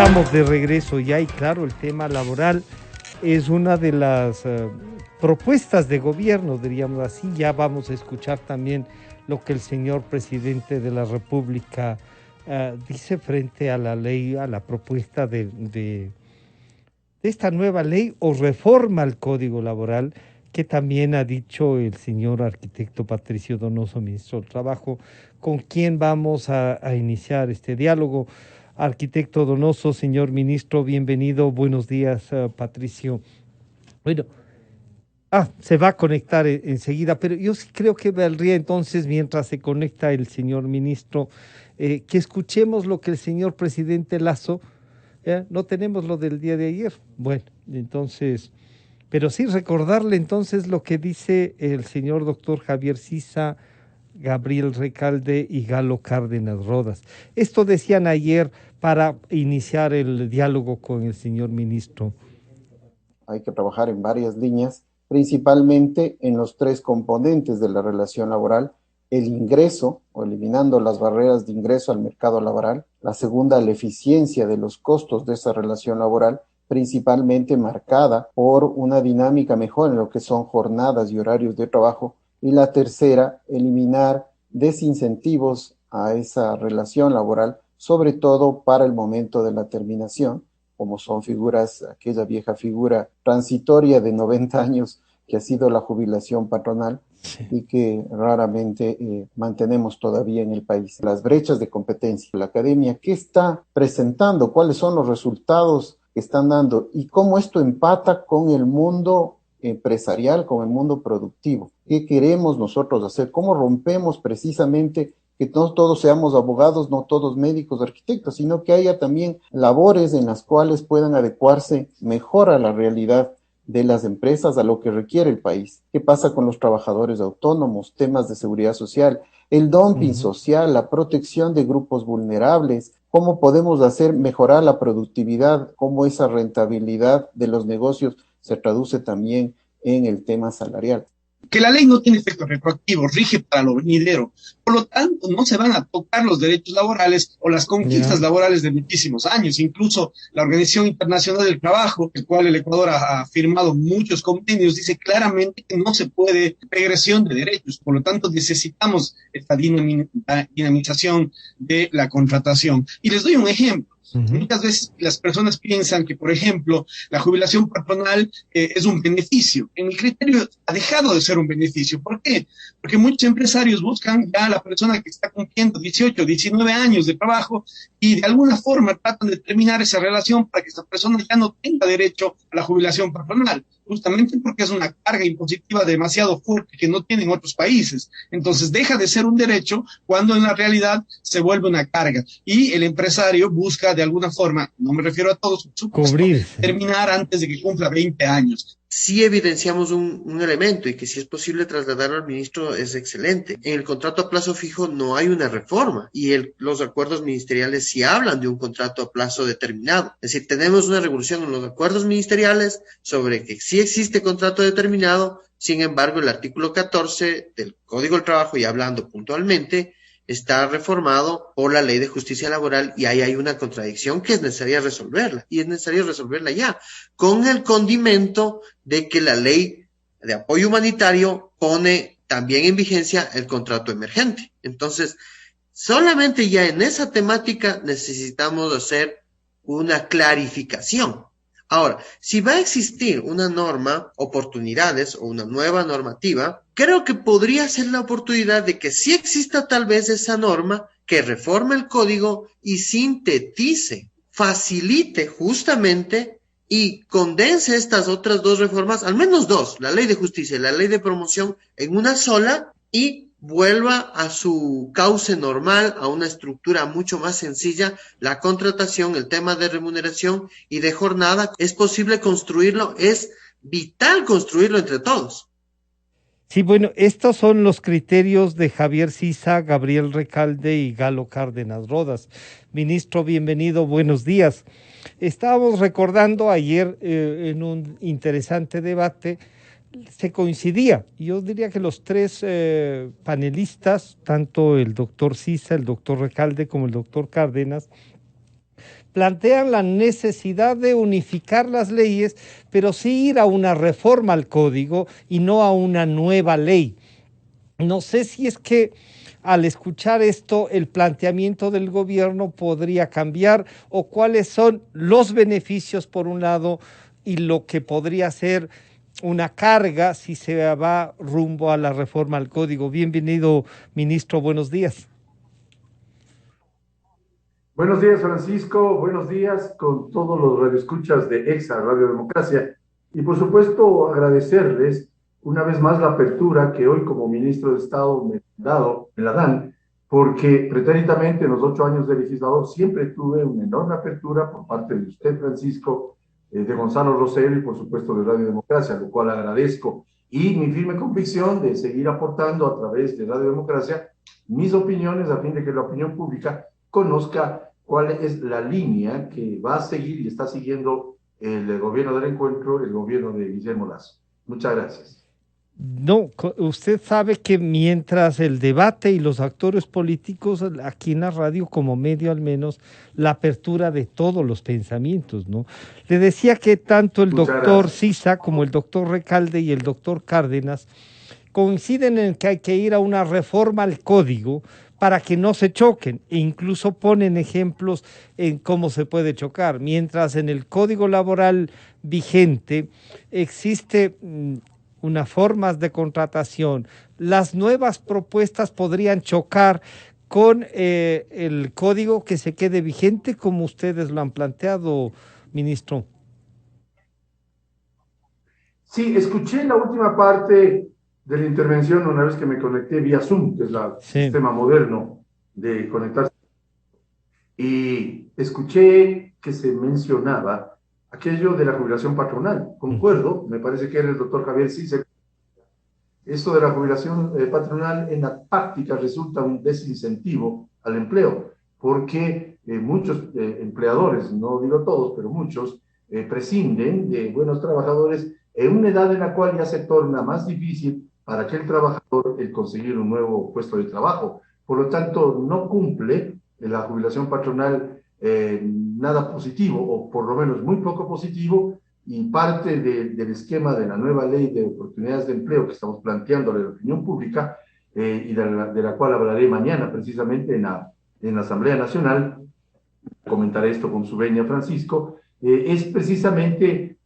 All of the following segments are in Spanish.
Estamos de regreso ya y claro, el tema laboral es una de las propuestas de gobierno, diríamos así. Ya vamos a escuchar también lo que el señor presidente de la República dice frente a la ley, a la propuesta de esta nueva ley o reforma al Código Laboral, que también ha dicho el señor arquitecto Patricio Donoso, ministro del Trabajo, con quien vamos a iniciar este diálogo. Arquitecto Donoso, señor ministro, bienvenido. Buenos días, Patricio. Bueno, se va a conectar enseguida, pero yo sí creo que valdría entonces, mientras se conecta el señor ministro, que escuchemos lo que el señor presidente Lasso, no tenemos lo del día de ayer. Bueno, entonces, pero sí recordarle entonces lo que dice el señor doctor Javier Sisa, Gabriel Recalde y Galo Cárdenas Rodas. Esto decían ayer para iniciar el diálogo con el señor ministro. Hay que trabajar en varias líneas, principalmente en los tres componentes de la relación laboral: el ingreso, o eliminando las barreras de ingreso al mercado laboral; la segunda, la eficiencia de los costos de esa relación laboral, principalmente marcada por una dinámica mejor en lo que son jornadas y horarios de trabajo; y la tercera, eliminar desincentivos a esa relación laboral, sobre todo para el momento de la terminación, como son figuras, aquella vieja figura transitoria de 90 años que ha sido la jubilación patronal, sí, y que raramente mantenemos todavía en el país. Las brechas de competencia. La academia, ¿qué está presentando? ¿Cuáles son los resultados que están dando? Y cómo esto empata con el mundo empresarial, con el mundo productivo. ¿Qué queremos nosotros hacer? ¿Cómo rompemos precisamente que no todos seamos abogados, no todos médicos, arquitectos, sino que haya también labores en las cuales puedan adecuarse mejor a la realidad de las empresas, a lo que requiere el país? ¿Qué pasa con los trabajadores autónomos? Temas de seguridad social, el dumping social, la protección de grupos vulnerables. ¿Cómo podemos hacer mejorar la productividad? ¿Cómo esa rentabilidad de los negocios se traduce también en el tema salarial? Que la ley no tiene efectos retroactivos, rige para lo venidero. Por lo tanto, no se van a tocar los derechos laborales o las conquistas laborales de muchísimos años. Incluso la Organización Internacional del Trabajo, el cual el Ecuador ha firmado muchos convenios, dice claramente que no se puede regresión de derechos. Por lo tanto, necesitamos esta dinamización de la contratación. Y les doy un ejemplo. Muchas veces las personas piensan que, por ejemplo, la jubilación patronal es un beneficio. En mi criterio, ha dejado de ser un beneficio. ¿Por qué? Porque muchos empresarios buscan ya a la persona que está cumpliendo 18, 19 años de trabajo y de alguna forma tratan de terminar esa relación para que esta persona ya no tenga derecho a la jubilación patronal, justamente porque es una carga impositiva demasiado fuerte que no tienen otros países. Entonces deja de ser un derecho cuando en la realidad se vuelve una carga. Y el empresario busca de alguna forma, no me refiero a todos, por supuesto, terminar antes de que cumpla 20 años. Sí evidenciamos un elemento, y que si es posible trasladarlo al ministro es excelente. En el contrato a plazo fijo no hay una reforma, y los acuerdos ministeriales sí hablan de un contrato a plazo determinado. Es decir, tenemos una revolución en los acuerdos ministeriales sobre que sí existe contrato determinado. Sin embargo, el artículo 14 del Código del Trabajo, y hablando puntualmente, está reformado por la Ley de Justicia Laboral, y ahí hay una contradicción que es necesaria resolverla, y es necesario resolverla ya, con el condimento de que la Ley de Apoyo Humanitario pone también en vigencia el contrato emergente. Entonces, solamente ya en esa temática necesitamos hacer una clarificación. Ahora, si va a existir una norma, oportunidades o una nueva normativa, creo que podría ser la oportunidad de que sí exista tal vez esa norma que reforme el código y sintetice, facilite justamente y condense estas otras dos reformas, al menos dos, la ley de justicia y la ley de promoción, en una sola, y vuelva a su cauce normal, a una estructura mucho más sencilla, la contratación, el tema de remuneración y de jornada. Es posible construirlo, es vital construirlo entre todos. Sí, bueno, estos son los criterios de Javier Sisa, Gabriel Recalde y Galo Cárdenas Rodas. Ministro, bienvenido, buenos días. Estábamos recordando ayer en un interesante debate, se coincidía, yo diría que los tres panelistas, tanto el doctor Sisa, el doctor Recalde como el doctor Cárdenas, plantean la necesidad de unificar las leyes, pero sí ir a una reforma al código y no a una nueva ley. No sé si es que al escuchar esto el planteamiento del gobierno podría cambiar o cuáles son los beneficios por un lado y lo que podría ser una carga si se va rumbo a la reforma al código. Bienvenido, ministro, buenos días. Buenos días, Francisco. Buenos días con todos los radioescuchas de EXA Radio Democracia. Y por supuesto, agradecerles una vez más la apertura que hoy como ministro de Estado me la dan, porque pretérитamente en los 8 años de legislador siempre tuve una enorme apertura por parte de usted, Francisco, de Gonzalo Rosero y por supuesto de Radio Democracia, lo cual agradezco. Y mi firme convicción de seguir aportando a través de Radio Democracia mis opiniones a fin de que la opinión pública conozca cuál es la línea que va a seguir y está siguiendo el gobierno del encuentro, el gobierno de Guillermo Lasso. Muchas gracias. No, usted sabe que mientras el debate y los actores políticos, aquí en la radio como medio al menos, la apertura de todos los pensamientos, ¿no? Le decía que tanto el doctor Sisa como el doctor Recalde y el doctor Cárdenas coinciden en que hay que ir a una reforma al código para que no se choquen, e incluso ponen ejemplos en cómo se puede chocar. Mientras en el código laboral vigente existe unas formas de contratación, las nuevas propuestas podrían chocar con el código que se quede vigente, como ustedes lo han planteado, ministro. Sí, escuché la última parte de la intervención una vez que me conecté vía Zoom, que es el sistema moderno de conectarse. Y escuché que se mencionaba aquello de la jubilación patronal. Concuerdo, me parece que era el doctor Javier Cise. Esto de la jubilación patronal en la práctica resulta un desincentivo al empleo, porque muchos empleadores, no digo todos, pero muchos, prescinden de buenos trabajadores en una edad en la cual ya se torna más difícil para aquel trabajador el conseguir un nuevo puesto de trabajo. Por lo tanto, no cumple la jubilación patronal nada positivo, o por lo menos muy poco positivo, y parte del esquema de la nueva ley de oportunidades de empleo que estamos planteando a la opinión pública, y de la cual hablaré mañana precisamente en la Asamblea Nacional, comentaré esto con su venia Francisco, es precisamente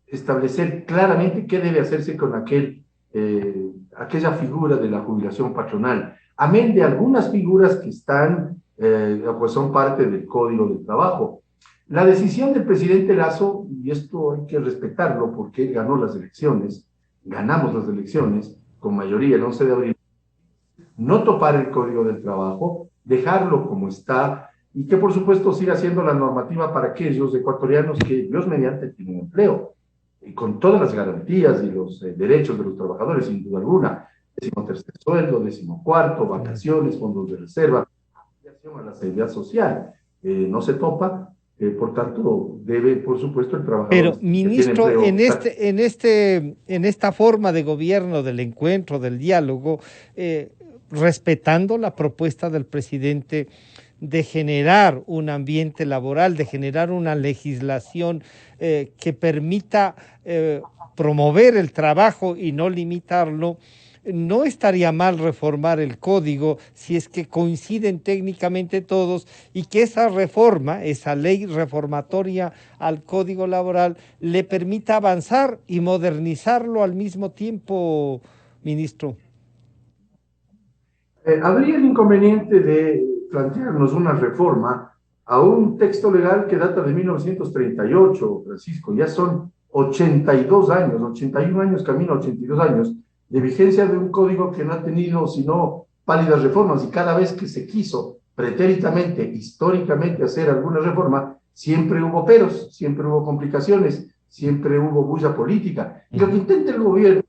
establecer claramente qué debe hacerse con aquella figura de la jubilación patronal, amén de algunas figuras que están, pues son parte del Código del Trabajo. La decisión del presidente Lasso, y esto hay que respetarlo porque él ganó las elecciones, ganamos las elecciones con mayoría el 11 de abril, no topar el Código del Trabajo, dejarlo como está, y que por supuesto siga siendo la normativa para aquellos ecuatorianos que Dios mediante tienen empleo, y con todas las garantías y los derechos de los trabajadores, sin duda alguna, 13º sueldo, 14º, vacaciones, fondos de reserva, afiliación a la seguridad social, no se topa, por tanto, debe, por supuesto, el trabajador... Pero, ministro, en esta forma de gobierno, del encuentro, del diálogo, respetando la propuesta del presidente de generar un ambiente laboral, de generar una legislación que permita promover el trabajo y no limitarlo, no estaría mal reformar el código si es que coinciden técnicamente todos y que esa reforma, esa ley reformatoria al código laboral le permita avanzar y modernizarlo al mismo tiempo, ministro. Habría el inconveniente de plantearnos una reforma a un texto legal que data de 1938, Francisco, ya son 82 años, 81 años, camino a 82 años, de vigencia de un código que no ha tenido sino pálidas reformas, y cada vez que se quiso pretérитamente, históricamente hacer alguna reforma, siempre hubo peros, siempre hubo complicaciones, siempre hubo bulla política. Y lo que intenta el gobierno,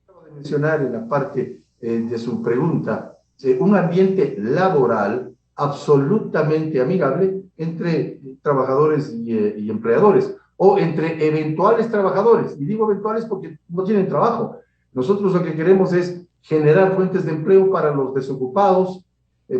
acabo de mencionar en la parte de su pregunta, un ambiente laboral absolutamente amigable entre trabajadores y empleadores, o entre eventuales trabajadores, y digo eventuales porque no tienen trabajo. Nosotros lo que queremos es generar fuentes de empleo para los desocupados,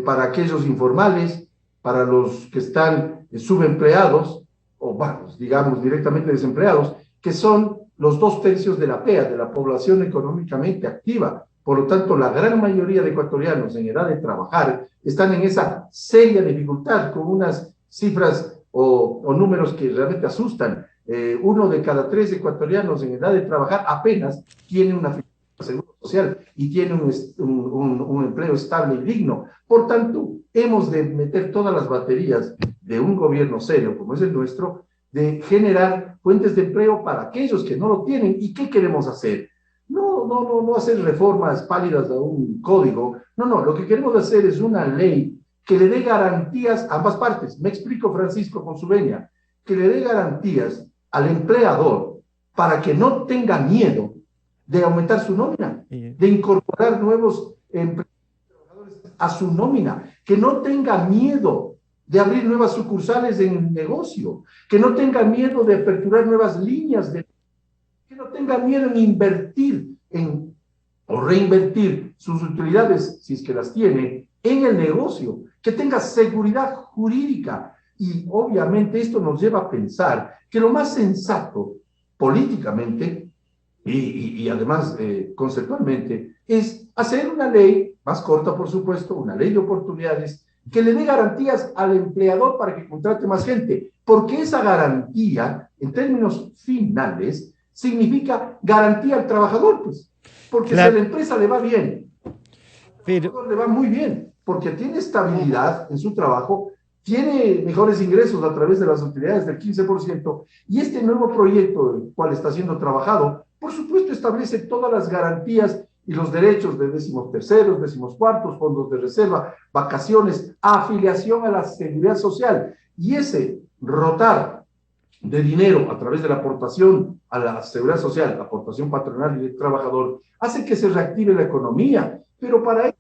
para aquellos informales, para los que están subempleados, o vamos, digamos directamente desempleados, que son los 2/3 de la PEA, de la población económicamente activa. Por lo tanto, la gran mayoría de ecuatorianos en edad de trabajar están en esa seria dificultad, con unas cifras o números que realmente asustan. 1 de cada 3 ecuatorianos en edad de trabajar apenas tiene una seguro social y tiene un empleo estable y digno. Por tanto, hemos de meter todas las baterías de un gobierno serio como es el nuestro, de generar fuentes de empleo para aquellos que no lo tienen. ¿Y qué queremos hacer? No hacer reformas pálidas de un código. No, lo que queremos hacer es una ley que le dé garantías a ambas partes. Me explico, Francisco, con su venia, que le dé garantías al empleador para que no tenga miedo de aumentar su nómina, de incorporar nuevos trabajadores a su nómina, que no tenga miedo de abrir nuevas sucursales en negocio, que no tenga miedo de aperturar nuevas líneas, que no tenga miedo en invertir o reinvertir sus utilidades, si es que las tiene, en el negocio, que tenga seguridad jurídica. Y obviamente esto nos lleva a pensar que lo más sensato políticamente y además conceptualmente es hacer una ley más corta, por supuesto, una ley de oportunidades que le dé garantías al empleador para que contrate más gente, porque esa garantía, en términos finales, significa garantía al trabajador, pues, porque claro, si a la empresa le va bien, pero le va muy bien, porque tiene estabilidad en su trabajo, tiene mejores ingresos a través de las utilidades del 15%, y este nuevo proyecto, el cual está siendo trabajado, por supuesto establece todas las garantías y los derechos de 13º, 14º, fondos de reserva, vacaciones, afiliación a la seguridad social, y ese rotar de dinero a través de la aportación a la seguridad social, la aportación patronal y del trabajador, hace que se reactive la economía, pero para ello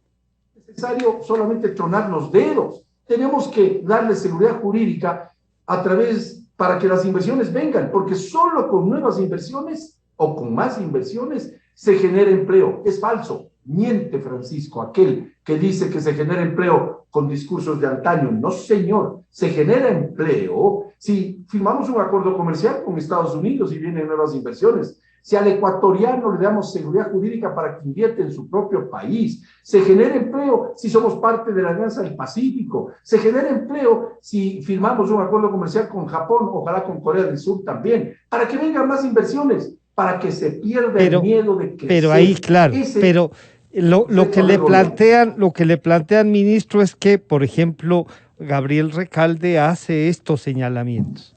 es necesario solamente tronar los dedos. Tenemos que darle seguridad jurídica a través, para que las inversiones vengan, porque solo con nuevas inversiones o con más inversiones se genera empleo. Es falso, miente Francisco, aquel que dice que se genera empleo con discursos de antaño. No, señor, se genera empleo si firmamos un acuerdo comercial con Estados Unidos y vienen nuevas inversiones. Si al ecuatoriano le damos seguridad jurídica para que invierte en su propio país, se genera empleo si somos parte de la Alianza del Pacífico, se genera empleo si firmamos un acuerdo comercial con Japón, ojalá con Corea del Sur también, para que vengan más inversiones, para que se pierda el miedo de crecer. Pero ahí, claro, pero lo que le plantean, ministro, es que, por ejemplo, Gabriel Recalde hace estos señalamientos.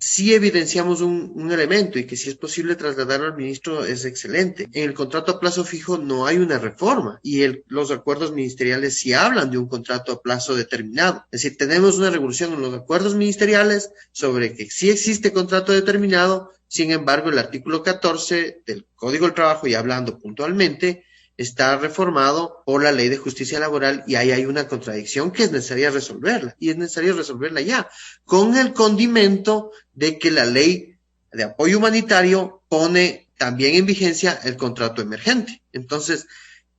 Sí evidenciamos un elemento, y que si es posible trasladarlo al ministro es excelente. En el contrato a plazo fijo no hay una reforma, y los acuerdos ministeriales sí hablan de un contrato a plazo determinado. Es decir, tenemos una regulación en los acuerdos ministeriales sobre que sí existe contrato determinado. Sin embargo, el artículo 14 del Código del Trabajo, y hablando puntualmente, está reformado por la Ley de Justicia Laboral, y ahí hay una contradicción que es necesaria resolverla, y es necesario resolverla ya, con el condimento de que la Ley de Apoyo Humanitario pone también en vigencia el contrato emergente. Entonces,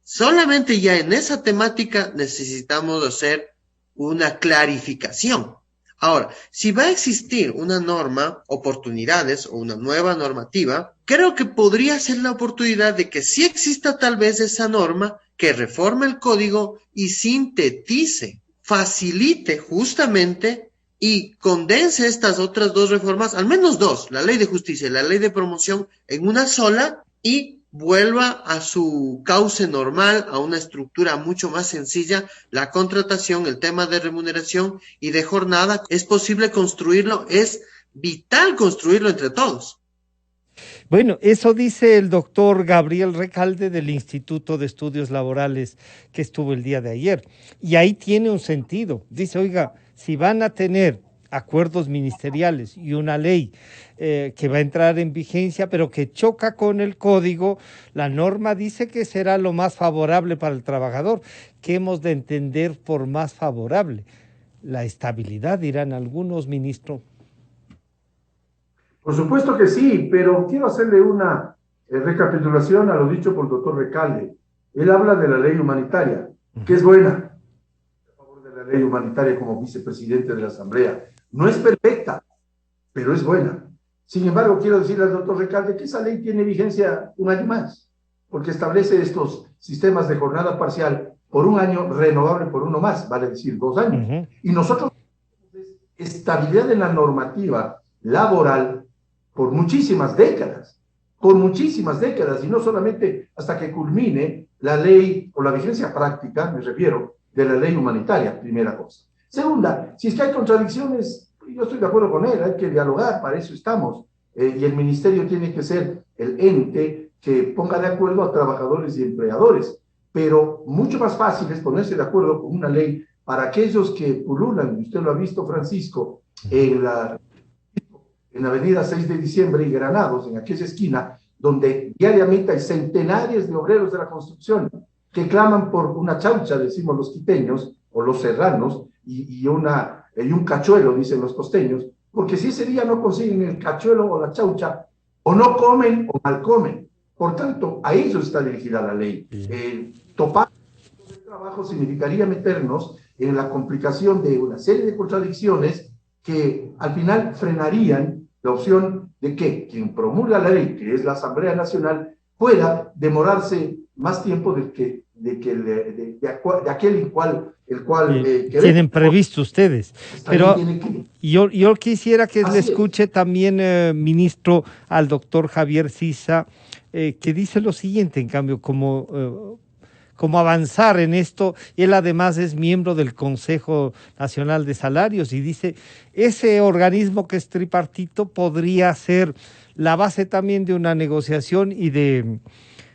solamente ya en esa temática necesitamos hacer una clarificación. Ahora, si va a existir una norma, oportunidades o una nueva normativa, creo que podría ser la oportunidad de que sí exista tal vez esa norma que reforme el código y sintetice, facilite justamente y condense estas otras dos reformas, al menos dos, la ley de justicia y la ley de promoción, en una sola, y vuelva a su cauce normal, a una estructura mucho más sencilla, la contratación, el tema de remuneración y de jornada. Es posible construirlo, es vital construirlo entre todos. Bueno, eso dice el doctor Gabriel Recalde del Instituto de Estudios Laborales, que estuvo el día de ayer, y ahí tiene un sentido. Dice, oiga, si van a tener acuerdos ministeriales y una ley que va a entrar en vigencia, pero que choca con el código, la norma dice que será lo más favorable para el trabajador. ¿Qué hemos de entender por más favorable? La estabilidad, dirán algunos, ministro. Por supuesto que sí, pero quiero hacerle una recapitulación a lo dicho por el doctor Recalde. Él habla de la ley humanitaria, que es buena, a favor de la ley humanitaria como vicepresidente de la Asamblea. No es perfecta, pero es buena. Sin embargo, quiero decirle al doctor Recalde que esa ley tiene vigencia un año más, porque establece estos sistemas de jornada parcial por un año, renovable por uno más, vale decir 2 años. Y nosotros estabilidad en la normativa laboral por muchísimas décadas, y no solamente hasta que culmine la ley o la vigencia práctica, me refiero, de la ley humanitaria, primera cosa. Segunda, si es que hay contradicciones, yo estoy de acuerdo con él, hay que dialogar, para eso estamos, y el ministerio tiene que ser el ente que ponga de acuerdo a trabajadores y empleadores, pero mucho más fácil es ponerse de acuerdo con una ley para aquellos que pululan, usted lo ha visto, Francisco, en la avenida 6 de diciembre y Granados, en aquella esquina, donde diariamente hay centenares de obreros de la construcción que claman por una chaucha, decimos los quiteños, o los serranos, y un cachuelo, dicen los costeños, porque si ese día no consiguen el cachuelo o la chaucha, o no comen o mal comen. Por tanto, a ellos está dirigida la ley. Topar el trabajo significaría meternos en la complicación de una serie de contradicciones que al final frenarían la opción de que quien promulga la ley, que es la Asamblea Nacional, pueda demorarse más tiempo de aquel el cual tienen previsto ustedes. Pero yo quisiera que le escuche también, ministro, al doctor Javier Sisa, que dice lo siguiente, en cambio, como avanzar en esto. Él además es miembro del Consejo Nacional de Salarios y dice, ese organismo que es tripartito podría ser la base también de una negociación y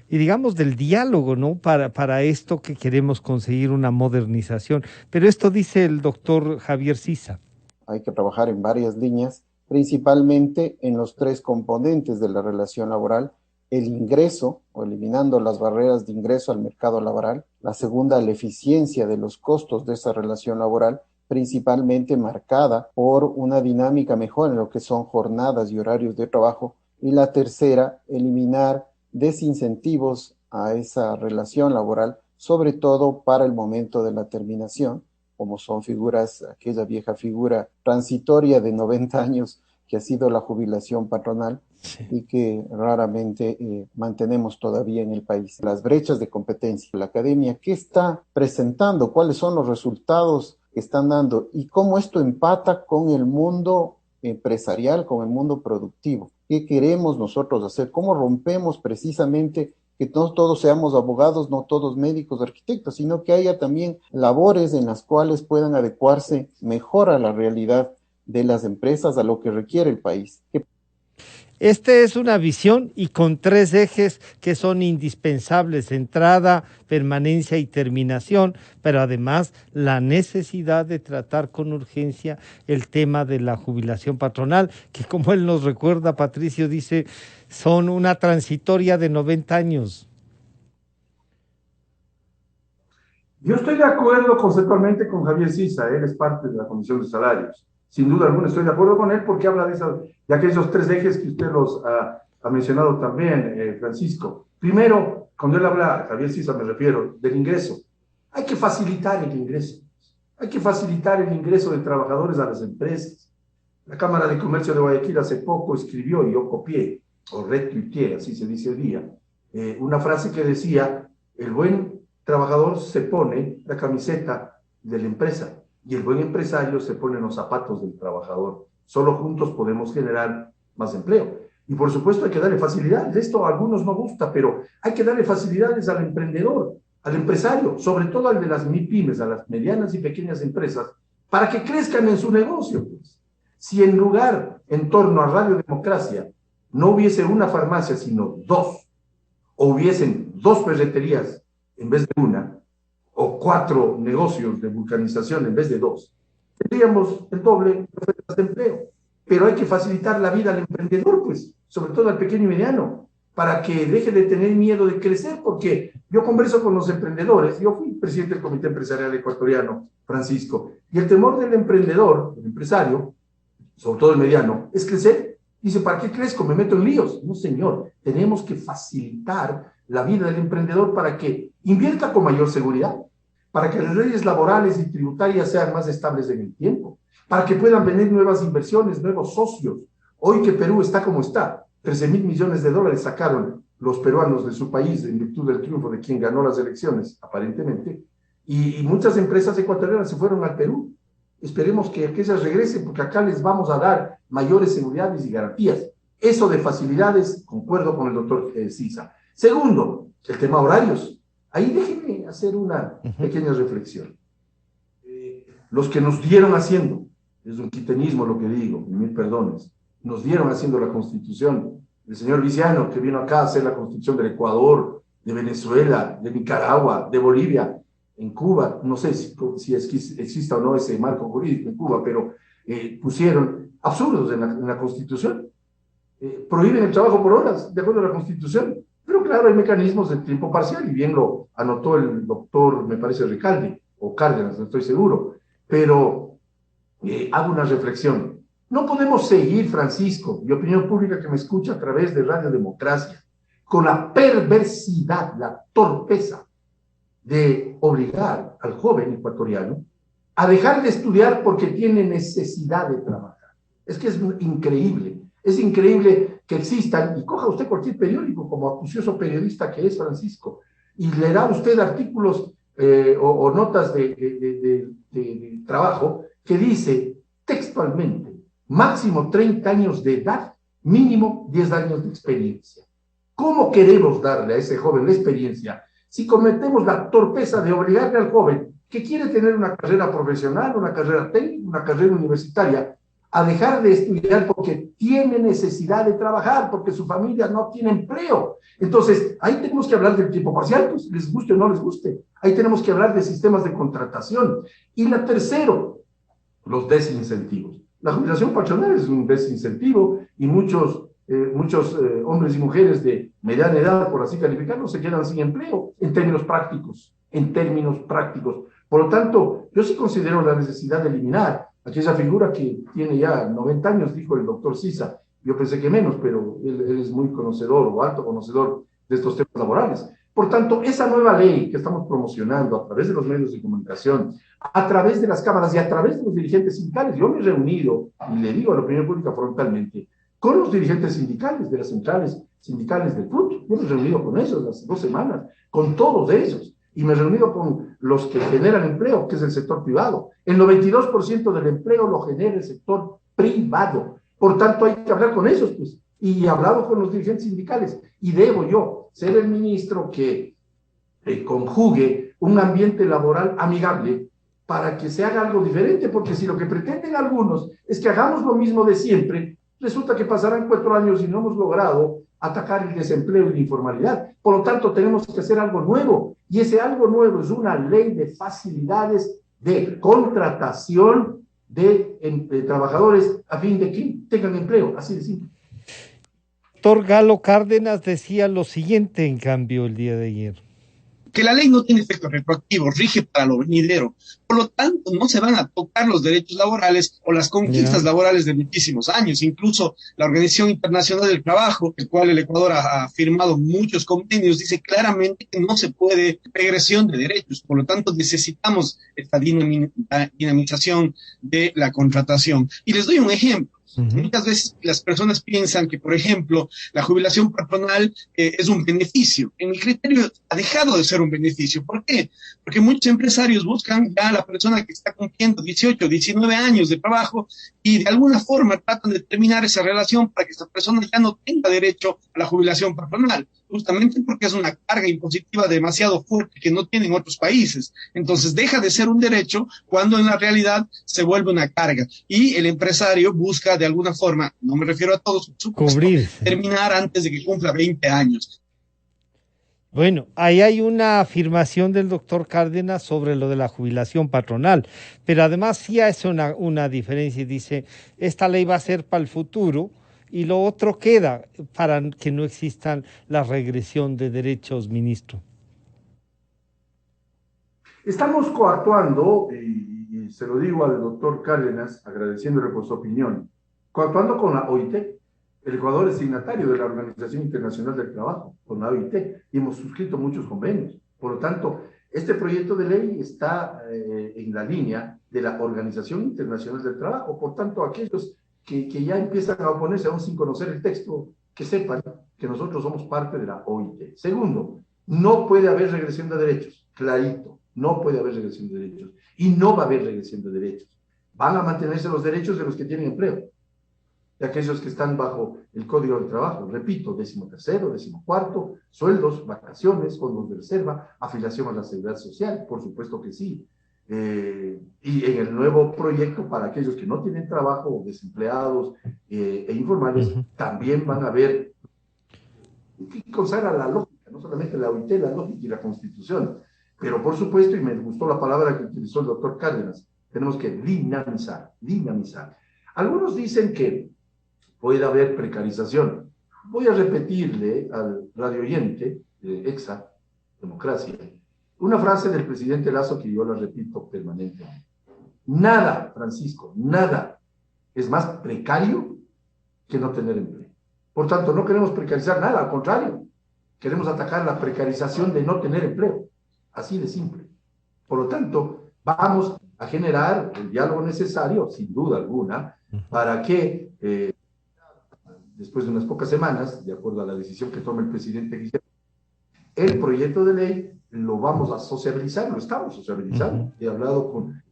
digamos del diálogo, ¿no? Para esto que queremos conseguir una modernización. Pero esto dice el doctor Javier Sisa. Hay que trabajar en varias líneas, principalmente en los 3 componentes de la relación laboral: el ingreso, o eliminando las barreras de ingreso al mercado laboral; la segunda, la eficiencia de los costos de esa relación laboral, principalmente marcada por una dinámica mejor en lo que son jornadas y horarios de trabajo; y la tercera, eliminar desincentivos a esa relación laboral, sobre todo para el momento de la terminación, como son aquella vieja figura transitoria de 90 años que ha sido la jubilación patronal, sí, y que raramente mantenemos todavía en el país. Las brechas de competencia. La academia, ¿qué está presentando? ¿Cuáles son los resultados que están dando? Y cómo esto empata con el mundo empresarial, con el mundo productivo. ¿Qué queremos nosotros hacer? ¿Cómo rompemos precisamente que no todos seamos abogados, no todos médicos, arquitectos, sino que haya también labores en las cuales puedan adecuarse mejor a la realidad de las empresas, a lo que requiere el país? Esta es una visión y con 3 ejes que son indispensables: entrada, permanencia y terminación, pero además la necesidad de tratar con urgencia el tema de la jubilación patronal, que como él nos recuerda, Patricio, dice, son una transitoria de 90 años. Yo estoy de acuerdo conceptualmente con Javier Sisa, él es parte de la Comisión de Salarios. Sin duda alguna estoy de acuerdo con él porque habla de aquellos 3 ejes que usted los ha mencionado también, Francisco. Primero, cuando él habla, Javier Sisa me refiero, del ingreso. Hay que facilitar el ingreso. Hay que facilitar el ingreso de trabajadores a las empresas. La Cámara de Comercio de Guayaquil hace poco escribió, y yo copié, o retuiteé, así se dice hoy día, una frase que decía: el buen trabajador se pone la camiseta de la empresa y el buen empresario se pone los zapatos del trabajador. Solo juntos podemos generar más empleo. Y por supuesto hay que darle facilidades. Esto a algunos no gusta, pero hay que darle facilidades al emprendedor, al empresario, sobre todo al de las MIPYMES, a las medianas y pequeñas empresas, para que crezcan en su negocio. Si en lugar, en torno a Radio Democracia, no hubiese una farmacia, sino 2, o hubiesen 2 ferreterías en vez de una, o 4 negocios de vulcanización en vez de 2, tendríamos el doble de ofertas de empleo. Pero hay que facilitar la vida al emprendedor, pues, sobre todo al pequeño y mediano, para que deje de tener miedo de crecer, porque yo converso con los emprendedores. Yo fui presidente del Comité Empresarial Ecuatoriano, Francisco, y el temor del emprendedor, del empresario, sobre todo el mediano, es crecer. Dice, ¿para qué crezco? Me meto en líos. No, señor, tenemos que facilitar la vida del emprendedor para que invierta con mayor seguridad, para que las leyes laborales y tributarias sean más estables en el tiempo, para que puedan venir nuevas inversiones, nuevos socios. Hoy que Perú está como está, 13.000 millones de dólares sacaron los peruanos de su país en virtud del triunfo de quien ganó las elecciones, aparentemente, y muchas empresas ecuatorianas se fueron al Perú. Esperemos que aquellas regresen, porque acá les vamos a dar mayores seguridades y garantías. Eso de facilidades, concuerdo con el doctor Sisa. Segundo, el tema horarios. Ahí déjenme hacer una pequeña reflexión. Los que nos dieron haciendo, es un quitenismo lo que digo, mil perdones, nos dieron haciendo la Constitución, el señor Viciano, que vino acá a hacer la Constitución del Ecuador, de Venezuela, de Nicaragua, de Bolivia, en Cuba, no sé si exista o no ese marco jurídico en Cuba, pero pusieron absurdos en la Constitución. Prohíben el trabajo por horas, de acuerdo a la Constitución. Pero claro, hay mecanismos de tiempo parcial, y bien lo anotó el doctor, me parece, Ricaldi, o Cárdenas, no estoy seguro. Pero hago una reflexión. No podemos seguir, Francisco, y opinión pública que me escucha a través de Radio Democracia, con la perversidad, la torpeza de obligar al joven ecuatoriano a dejar de estudiar porque tiene necesidad de trabajar. Es que es increíble. Es increíble que existan, y coja usted cualquier periódico, como acucioso periodista que es Francisco, y leerá usted artículos o notas de trabajo que dice textualmente, máximo 30 años de edad, mínimo 10 años de experiencia. ¿Cómo queremos darle a ese joven la experiencia si cometemos la torpeza de obligarle al joven que quiere tener una carrera profesional, una carrera técnica, una carrera universitaria, a dejar de estudiar porque tiene necesidad de trabajar, porque su familia no tiene empleo? Entonces, ahí tenemos que hablar del tiempo parcial, pues les guste o no les guste. Ahí tenemos que hablar de sistemas de contratación. Y la tercero, los desincentivos. La jubilación patronal es un desincentivo, y muchos hombres y mujeres de mediana edad, por así calificarlos, se quedan sin empleo en términos prácticos, Por lo tanto, yo sí considero la necesidad de eliminar aquella figura que tiene ya 90 años, dijo el doctor Sisa. Yo pensé que menos, pero él es muy conocedor o alto conocedor de estos temas laborales. Por tanto, esa nueva ley que estamos promocionando a través de los medios de comunicación, a través de las cámaras y a través de los dirigentes sindicales, yo me he reunido, y le digo a la opinión pública frontalmente, con los dirigentes sindicales de las centrales sindicales del PUT. Yo me he reunido con ellos las 2 semanas, con todos ellos, y me he reunido con los que generan empleo, que es el sector privado. El 92% del empleo lo genera el sector privado. Por tanto, hay que hablar con ellos, pues, y he hablado con los dirigentes sindicales, y debo yo ser el ministro que conjugue un ambiente laboral amigable para que se haga algo diferente, porque si lo que pretenden algunos es que hagamos lo mismo de siempre, resulta que pasarán 4 años y no hemos logrado atacar el desempleo y la informalidad. Por lo tanto, tenemos que hacer algo nuevo, y ese algo nuevo es una ley de facilidades de contratación de trabajadores a fin de que tengan empleo, así de simple. Doctor Galo Cárdenas decía lo siguiente, en cambio, el día de ayer. Que la ley no tiene efectos retroactivos, rige para lo venidero. Por lo tanto, no se van a tocar los derechos laborales o las conquistas laborales de muchísimos años. Incluso la Organización Internacional del Trabajo, el cual el Ecuador ha firmado muchos convenios, dice claramente que no se puede regresión de derechos. Por lo tanto, necesitamos esta dinamización de la contratación. Y les doy un ejemplo. Muchas veces las personas piensan que, por ejemplo, la jubilación patronal es un beneficio. En mi criterio, ha dejado de ser un beneficio. ¿Por qué? Porque muchos empresarios buscan ya a la persona que está cumpliendo 18, 19 años de trabajo, y de alguna forma tratan de terminar esa relación para que esa persona ya no tenga derecho a la jubilación patronal, justamente porque es una carga impositiva demasiado fuerte que no tienen otros países. Entonces deja de ser un derecho cuando en la realidad se vuelve una carga, y el empresario busca de alguna forma, no me refiero a todos, cubrir, terminar antes de que cumpla 20 años. Bueno, ahí hay una afirmación del doctor Cárdenas sobre lo de la jubilación patronal, pero además sí hace una diferencia, y dice, esta ley va a ser para el futuro, y lo otro queda para que no existan la regresión de derechos, ministro. Estamos coactuando, y se lo digo al doctor Cárdenas, agradeciéndole por su opinión, coactuando con la OIT. El Ecuador es signatario de la Organización Internacional del Trabajo, con la OIT, y hemos suscrito muchos convenios. Por lo tanto, Este proyecto de ley está en la línea de la Organización Internacional del Trabajo. Por tanto, aquellos que ya empiezan a oponerse aún sin conocer el texto, que sepan que nosotros somos parte de la OIT. Segundo, no puede haber regresión de derechos, clarito, no puede haber regresión de derechos. Y no va a haber regresión de derechos. Van a mantenerse los derechos de los que tienen empleo, de aquellos que están bajo el Código del Trabajo, repito, 13º, 14º, sueldos, vacaciones, fondos de reserva, afiliación a la seguridad social, por supuesto que sí. Y en el nuevo proyecto, para aquellos que no tienen trabajo, desempleados e informales, también van a haber, que consagra la lógica, no solamente la OIT, la lógica y la Constitución, pero por supuesto, y me gustó la palabra que utilizó el doctor Cárdenas, tenemos que dinamizar, dinamizar. Algunos dicen que puede haber precarización. Voy a repetirle al radio oyente de EXA, Democracia, una frase del presidente Lazo que yo la repito permanentemente. Nada, Francisco, nada es más precario que no tener empleo. Por tanto, no queremos precarizar nada, al contrario, queremos atacar la precarización de no tener empleo. Así de simple. Por lo tanto, vamos a generar el diálogo necesario, sin duda alguna, para que después de unas pocas semanas, de acuerdo a la decisión que tome el presidente Guillermo, el proyecto de ley lo vamos a sociabilizar, lo estamos sociabilizando. He hablado con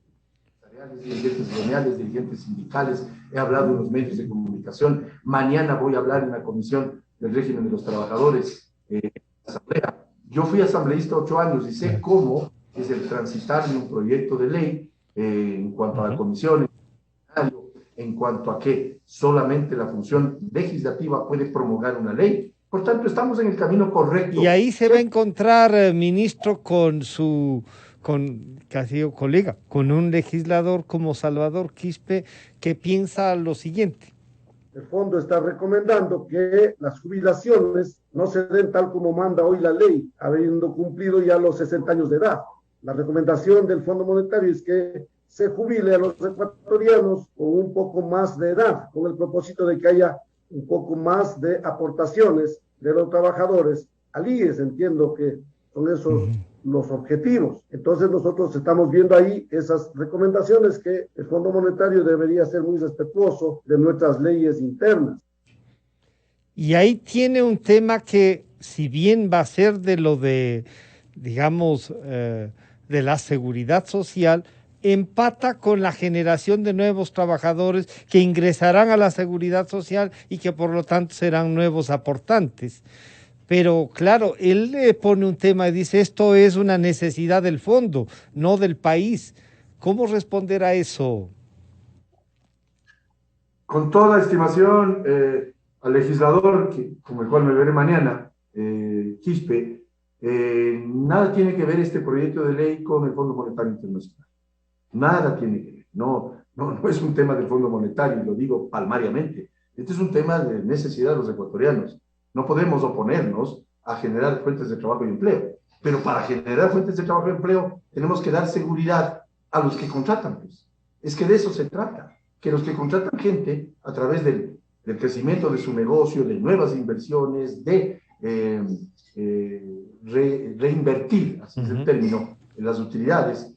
dirigentes gremiales, dirigentes sindicales, he hablado en los medios de comunicación, mañana voy a hablar en la Comisión del Régimen de los Trabajadores, asamblea. Yo fui asambleísta 8 años y sé cómo es el transitar de un proyecto de ley en cuanto a la comisión, en cuanto a que solamente la función legislativa puede promulgar una ley. Por tanto, estamos en el camino correcto. Y ahí se va a encontrar, ministro, con casi colega, con un legislador como Salvador Quispe, que piensa lo siguiente. El fondo está recomendando que las jubilaciones no se den tal como manda hoy la ley, habiendo cumplido ya los 60 años de edad. La recomendación del Fondo Monetario es que se jubile a los ecuatorianos con un poco más de edad, con el propósito de que haya un poco más de aportaciones de los trabajadores al IES. Entiendo que son esos los objetivos. Entonces nosotros estamos viendo ahí esas recomendaciones que el Fondo Monetario debería ser muy respetuoso de nuestras leyes internas. Y ahí tiene un tema que, si bien va a ser de lo de, digamos, de la seguridad social, empata con la generación de nuevos trabajadores que ingresarán a la seguridad social y que por lo tanto serán nuevos aportantes. Pero claro, él le pone un tema y dice, esto es una necesidad del fondo, no del país. ¿Cómo responder a eso? Con toda estimación al legislador, con el cual me veré mañana, Quispe, nada tiene que ver este proyecto de ley con el Fondo Monetario Internacional. Nada tiene que ver. No es un tema del Fondo Monetario, y lo digo palmariamente. Este es un tema de necesidad de los ecuatorianos. No podemos oponernos a generar fuentes de trabajo y empleo. Pero para generar fuentes de trabajo y empleo tenemos que dar seguridad a los que contratan. Pues. Es que de eso se trata. Que los que contratan gente a través del crecimiento de su negocio, de nuevas inversiones, de reinvertir, así es el término, en las utilidades,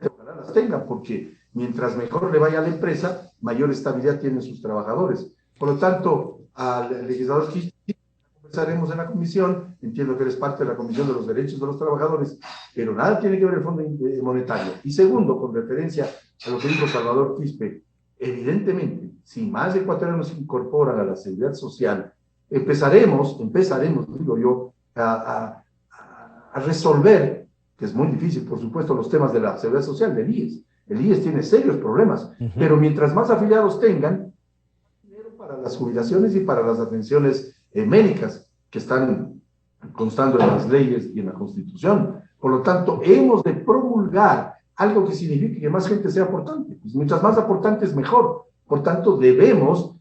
ojalá las tengan, porque mientras mejor le vaya a la empresa, mayor estabilidad tienen sus trabajadores. Por lo tanto, al legislador conversaremos en la comisión, entiendo que eres parte de la Comisión de los Derechos de los Trabajadores, pero nada tiene que ver el Fondo Monetario. Y segundo, con referencia a lo que dijo Salvador Quispe, evidentemente, si más ecuatorianos se incorporan a la seguridad social, empezaremos, digo yo, a resolver, que es muy difícil, por supuesto, los temas de la seguridad social del IES. El IES tiene serios problemas, pero mientras más afiliados tengan, dinero para las jubilaciones y para las atenciones médicas que están constando en las leyes y en la Constitución. Por lo tanto, hemos de promulgar algo que signifique que más gente sea aportante. Pues mientras más aportantes, mejor. Por tanto, debemos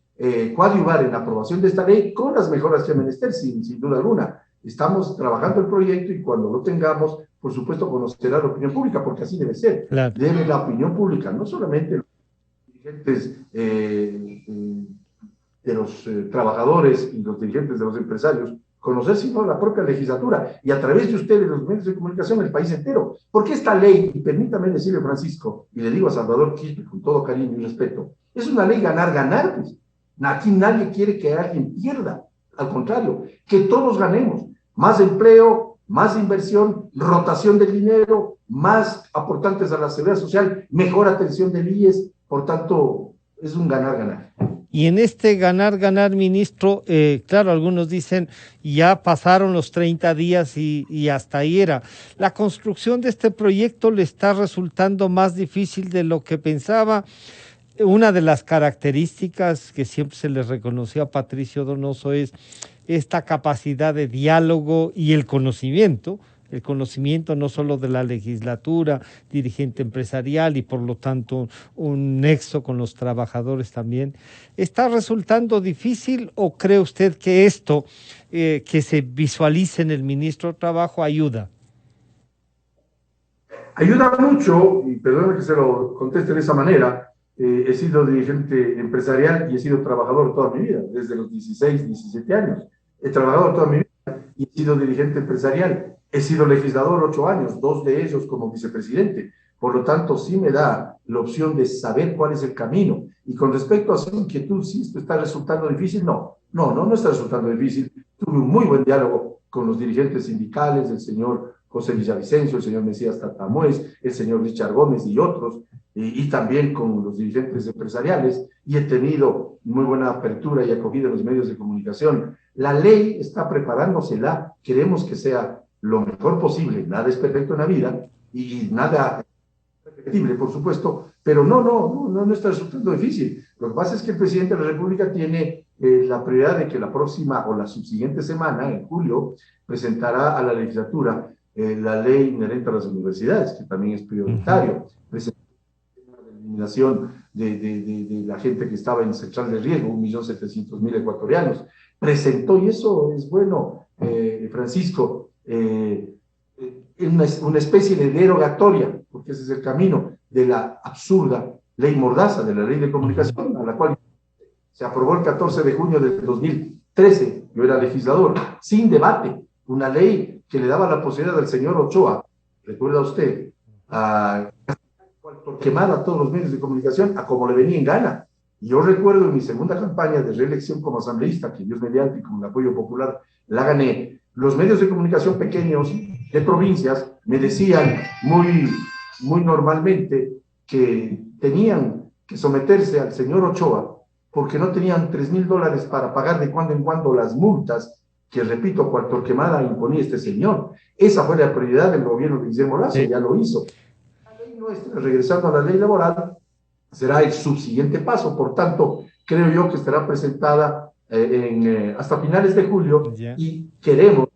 coadyuvar en la aprobación de esta ley con las mejoras que menester, sin duda alguna. Estamos trabajando el proyecto y cuando lo tengamos, por supuesto, conocerá la opinión pública, porque así debe ser. Claro. Debe la opinión pública, no solamente los dirigentes de los trabajadores y los dirigentes de los empresarios, conocer sino la propia legislatura y a través de ustedes, los medios de comunicación, el país entero. Porque esta ley, y permítame decirle, Francisco, y le digo a Salvador Quispe con todo cariño y respeto, es una ley ganar-ganar, pues. Aquí nadie quiere que alguien pierda, al contrario, que todos ganemos, más empleo, más inversión, rotación del dinero, más aportantes a la seguridad social, mejor atención del IES, por tanto, es un ganar-ganar. Y en este ganar, ministro, claro, algunos dicen, ya pasaron los 30 días y hasta ahí era. ¿La construcción de este proyecto le está resultando más difícil de lo que pensaba? Una de las características que siempre se le reconoció a Patricio Donoso es esta capacidad de diálogo y el conocimiento no solo de la legislatura, dirigente empresarial y por lo tanto un nexo con los trabajadores también. ¿Está resultando difícil o cree usted que esto que se visualice en el ministro de Trabajo ayuda? Ayuda mucho, y perdón que se lo conteste de esa manera, he sido dirigente empresarial y he sido trabajador toda mi vida, desde los 16, 17 años. He trabajado toda mi vida y he sido dirigente empresarial. He sido legislador 8 años, 2 de ellos como vicepresidente. Por lo tanto, sí me da la opción de saber cuál es el camino. Y con respecto a su inquietud, si esto está resultando difícil, no está resultando difícil. Tuve un muy buen diálogo con los dirigentes sindicales, el señor José Villavicencio, el señor Mesías Tatamuez, el señor Richard Gómez y otros, y también con los dirigentes empresariales, y he tenido muy buena apertura y acogida en los medios de comunicación. La ley está preparándosela, queremos que sea lo mejor posible, nada es perfecto en la vida, y nada es perfectible, por supuesto, pero no está resultando difícil. Lo que pasa es que el presidente de la República tiene la prioridad de que la próxima o la subsiguiente semana, en julio, presentará a la legislatura la ley inherente a las universidades, que también es prioritario. Presentará la eliminación de la gente que estaba en central de riesgo, 1.700.000 ecuatorianos. Presentó, y eso es bueno, Francisco, una especie de derogatoria, porque ese es el camino de la absurda ley Mordaza, de la ley de comunicación, a la cual se aprobó el 14 de junio del 2013, yo era legislador, sin debate, una ley que le daba la posibilidad al señor Ochoa, recuerda usted, a quemar a todos los medios de comunicación a como le venía en gana. Y yo recuerdo en mi segunda campaña de reelección como asambleísta, que Dios mediante y con el apoyo popular la gané, los medios de comunicación pequeños de provincias me decían muy normalmente que tenían que someterse al señor Ochoa porque no tenían $3,000 para pagar de cuando en cuando las multas que, repito, a cual Torquemada imponía este señor. Esa fue la prioridad del gobierno de Guillermo Lazo, sí. Ya lo hizo. La ley nuestra, regresando a la ley laboral, será el subsiguiente paso. Por tanto, creo yo que estará presentada hasta finales de julio, yeah. Y queremos,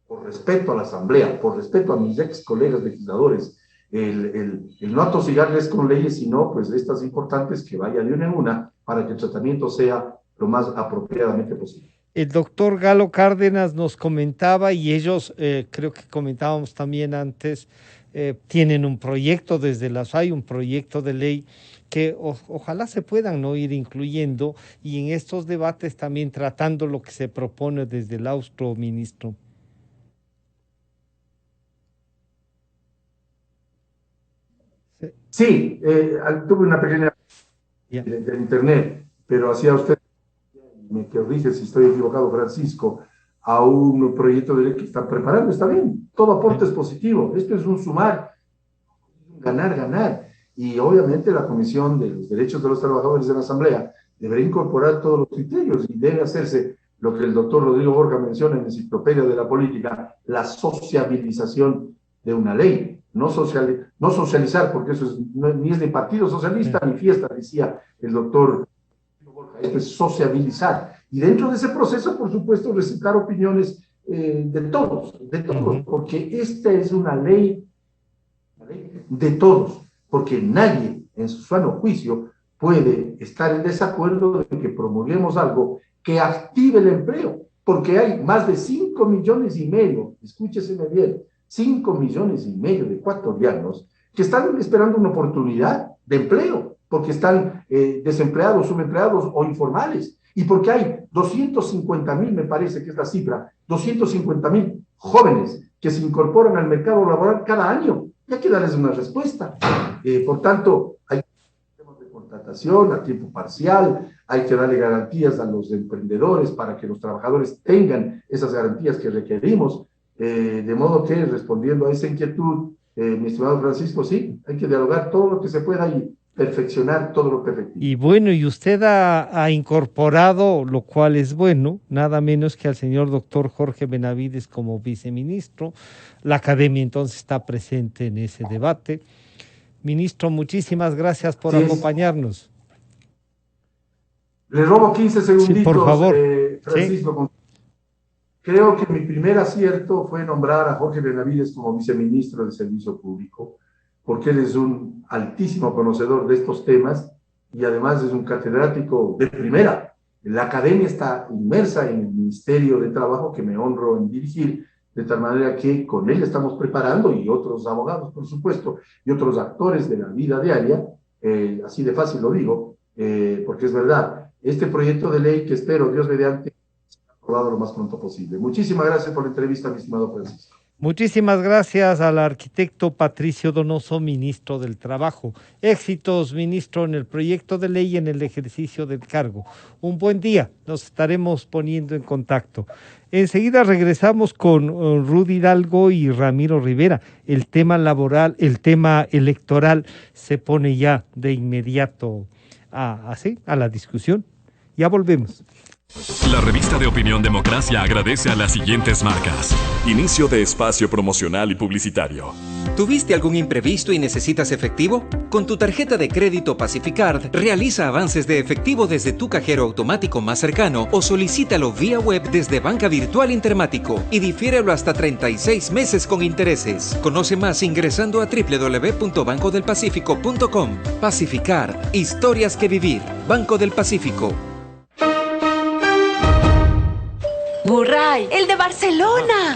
por respeto a la Asamblea, por respeto a mis ex colegas legisladores, el no atosigarles con leyes, sino pues estas importantes que vaya de una en una para que el tratamiento sea lo más apropiadamente posible. El doctor Galo Cárdenas nos comentaba, y ellos creo que comentábamos también antes, tienen un proyecto desde la SAI, un proyecto de ley que ojalá se puedan no ir incluyendo y en estos debates también tratando lo que se propone desde el austro, ministro. Sí, tuve una pequeña de internet, pero hacía usted, me corrige si estoy equivocado, Francisco, a un proyecto de ley que están preparando. Está bien, todo aporte es positivo, esto es un sumar, ganar, y obviamente la Comisión de los Derechos de los Trabajadores de la Asamblea deberá incorporar todos los criterios y debe hacerse lo que el doctor Rodrigo Borja menciona en la Enciclopedia de la Política, la sociabilización de una ley, no socializar, porque eso ni es de partido socialista ni fiesta, decía el doctor Borja, esto es sociabilizar. Y dentro de ese proceso, por supuesto, recitar opiniones de todos, porque esta es una ley de todos, porque nadie en su sano juicio puede estar en desacuerdo de que promovemos algo que active el empleo, porque hay más de 5,5 millones, escúcheseme bien, 5,5 millones de ecuatorianos que están esperando una oportunidad de empleo, porque están desempleados, subempleados o informales. Y porque hay 250.000, me parece que es la cifra, 250.000 jóvenes que se incorporan al mercado laboral cada año. Y hay que darles una respuesta. Por tanto, hay temas de contratación a tiempo parcial, hay que darle garantías a los emprendedores para que los trabajadores tengan esas garantías que requerimos. De modo que, respondiendo a esa inquietud, mi estimado Francisco, sí, hay que dialogar todo lo que se pueda y perfeccionar todo lo perfectible. Y bueno, y usted ha incorporado, lo cual es bueno, nada menos que al señor doctor Jorge Benavides como viceministro. La academia entonces está presente en ese debate. Ministro, muchísimas gracias por acompañarnos. Le robo 15 segunditos, sí, por favor. Francisco. Sí. Creo que mi primer acierto fue nombrar a Jorge Benavides como viceministro de Servicio Público, porque él es un altísimo conocedor de estos temas y además es un catedrático de primera. La academia está inmersa en el Ministerio de Trabajo, que me honro en dirigir, de tal manera que con él estamos preparando, y otros abogados, por supuesto, y otros actores de la vida diaria, así de fácil lo digo, porque es verdad, este proyecto de ley que espero, Dios mediante, sea aprobado lo más pronto posible. Muchísimas gracias por la entrevista, mi estimado Francisco. Muchísimas gracias al arquitecto Patricio Donoso, ministro del Trabajo. Éxitos, ministro, en el proyecto de ley y en el ejercicio del cargo. Un buen día, nos estaremos poniendo en contacto. Enseguida regresamos con Rudy Hidalgo y Ramiro Rivera. El tema laboral, el tema electoral se pone ya de inmediato a la discusión. Ya volvemos. La revista de opinión Democracia agradece a las siguientes marcas. Inicio de espacio promocional y publicitario. ¿Tuviste algún imprevisto y necesitas efectivo? Con tu tarjeta de crédito Pacificard, realiza avances de efectivo desde tu cajero automático más cercano o solicítalo vía web desde Banca Virtual Intermático y difiérelo hasta 36 meses con intereses. Conoce más ingresando a www.bancodelpacifico.com. Pacificard, historias que vivir. Banco del Pacífico. Burray, el de Barcelona.